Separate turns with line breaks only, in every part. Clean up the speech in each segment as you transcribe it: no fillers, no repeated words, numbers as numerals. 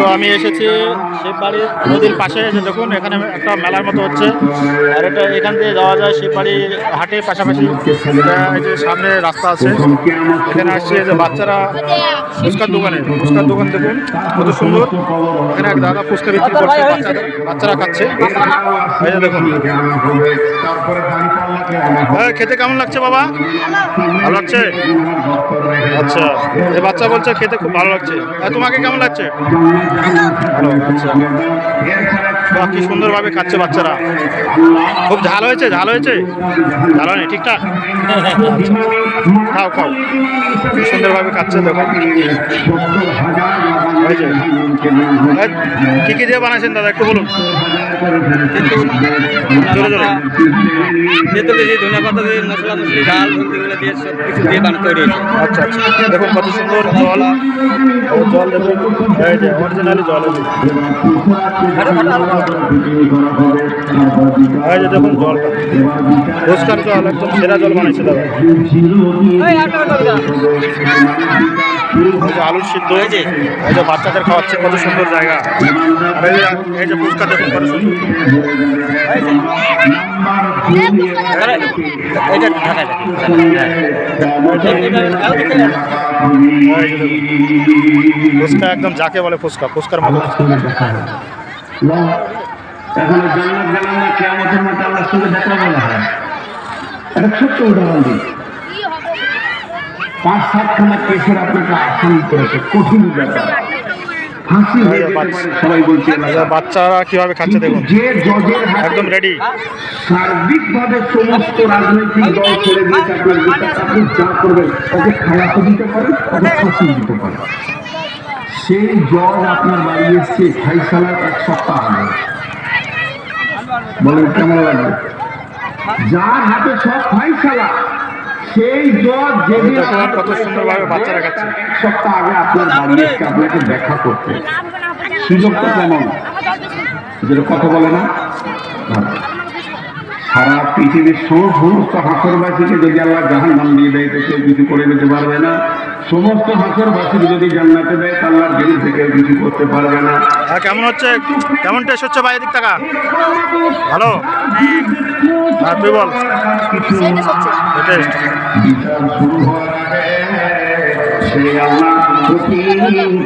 তো আমি এসেছি শিববাড়ি নদীর পাশে এসে দেখুন এখানে একটা মেলার মতো হচ্ছে আর এটা এখান দিয়ে যাওয়া যায় শিববাড়ি হাটের পাশাপাশি এই যে সামনে রাস্তা আছে এখানে আসছে যে বাচ্চারা ফুচকার দোকান দেখুন কত সুন্দর এখানে এক দাদা ফুচকা বিক্রি করছে বাচ্চারা খাচ্ছে এই যে দেখুন খেতে কেমন লাগছে বাবা ভালো লাগছে আচ্ছা এই বাচ্চা বলছে খেতে খুব ভালো লাগছে তোমাকে কেমন লাগছে ভালো আচ্ছা কি সুন্দরভাবে খাচ্ছে বাচ্চারা খুব ঝাল হয়েছে ঝাল হয়নি ঠিকঠাক খাও কি সুন্দরভাবে খাচ্ছে দেখো কি কি দিয়ে বানাইছেন দাদা একটু বলুন জোরে
তেঁতুল দিয়ে ধনিয়া পাতা দিয়ে মশলা মশলি ডাল হলদিগুলো দিয়ে সব কিছু দিয়ে বানাতে তৈরি হয়েছে।
আচ্ছা দেখুন কত সুন্দর জল দেখুন এই যে অরিজিনালি জল এই যে দেখুন জলটা ফুচকার জল একদম সেরা জল বানাইছে দাদা আলুর সিদ্ধ হয়েছে এই যে বাচ্চাদের খাওয়াচ্ছে কত সুন্দর জায়গা এই যে ফুচকা দেখুন কত সুন্দর ফুচকা একদম যাকে বলে ফুচকার মতো
ছোট্ট উদাহরণ দিন 5-7খানা কেসের আপনাকে আসামি করেছে কঠিন ব্যাপার সবাই বলছে
বাচ্চারা কিভাবে খাচ্ছে দেখুন
যে জজের
একদম রেডি
সার্বিকভাবে সমস্ত রাজনৈতিক দল ছেড়ে দিয়েছে আপনার বিচার আপনি যা করবেন ওকে খালাতে দিতে পারেন ওকে ফাঁসি দিতে পারেন সেই জজ আপনার বাড়ি এসছে ফাইসালার 1 সপ্তাহ আগে বলেন কেমন লাগবে যার হাতে সব ফাইসালা সেই জজ যেদিন
কত সুন্দরভাবে বাচ্চারা খাচ্ছে
1 সপ্তাহ আগে আপনার বাড়ি এসছে আপনাকে দেখা করতে সুযোগটা কেমন যেটা কথা বলে না সারা পৃথিবীর সমস্ত হাসরবাসীকে যদি আল্লাহ জাহান্নাম দিয়ে দেয় তো কেউ কিছু করে দিতে পারবে না সমস্ত হাসরবাসীকে যদি জান্নাতে দেয় আল্লাহর দিল থেকে কিছু করতে পারবে না
কেমন হচ্ছে কেমন টেস্ট হচ্ছে ভাই এদিক টাকা ভালো আর তুই বল টেস্ট
বিচার শুরু হওয়ার আগে সেই আল্লাহ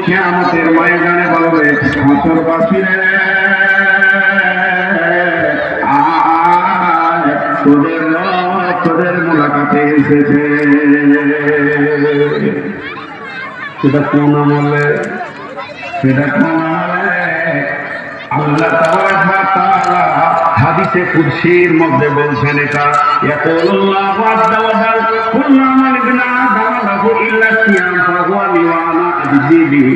কিয়ামতের ময়দানে বলবে হাসরবাসীরা তোদের মোলাকাতে এসেছে সেটা কোন আমলে আল্লাহ তাআলা হাদিসে কুরসির মধ্যে বলছেন এটা ইয়াকুলুল্লাহু আযজা ওয়া জাল কুল্লু আমালিন আদাম লাহু ইল্লা সিয়াম ফাহুয়া লিওয়ানা আযিবি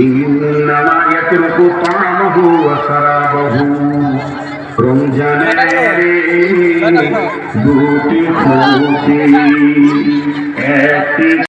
ইন্নামা ইয়াতরুকু তা'আমাহু ওয়া সারাবাহু রমজানের দুটি খুশি একটি